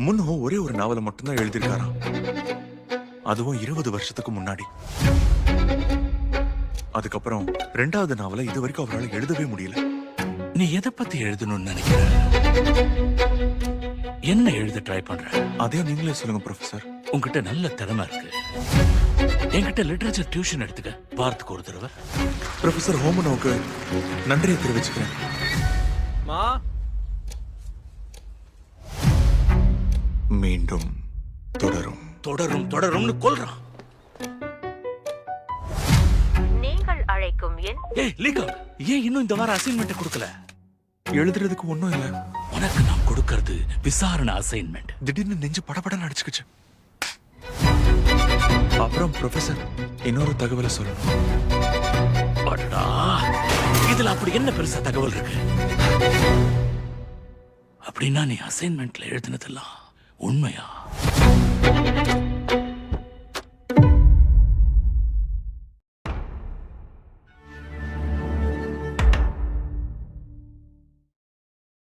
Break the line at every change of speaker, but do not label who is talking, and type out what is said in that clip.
முன்னும் ஒரே ஒரு நாவலை மட்டும்தான் எழுதியிருக்காராம். அதுவும் 20 வருஷத்துக்கு முன்னாடி. அதுக்கப்புறம் 2வது நாவலை இது வரைக்கும் அவரால் எழுதவே முடியல.
நீ எதை பத்தி எழுதணும்னு நினைக்கிற? என்ன எழுத ட்ரை பண்ற?
அதையும் நீங்களே சொல்லுங்க ப்ரொஃபசர்.
உன்கிட்ட நல்ல திறமை இருக்கு. என்கிட்ட லிட்டரேச்சர் டியூஷன் எடுத்துக்க, வாரத்துக்கு ஒரு தடவை.
ப்ரொஃபசர் ஹோமனோவுக்கு நன்றியை தெரிவிச்சுக்கிறேன். மீண்டும் தொடரும்.
தொடரும் தொடரும்னு கொல்றான்.
நீங்கள் அழைக்கும் எண்.
ஏய் லீகா, ஏன் இன்னும் இந்த வாரம் அசைன்மெண்ட் கொடுக்கல?
எழுதுறதுக்கு ஒண்ணும் இல்ல.
உனக்கு நான் கொடுக்கறது விசாரணை அசைன்மெண்ட்.
திடீர்னு நெஞ்சு படபடன்னு அடிச்சுக்கிச்சு. அப்புறம் ப்ரொஃபசர் இன்னொரு தகவலை சொல்லணும்.
அடடா, இதுல அப்படி என்ன பெருசா தகவல் இருக்கு? அப்படின்னா நீ அசைன்மெண்ட்ல எழுதினதெல்லாம் உண்மையா?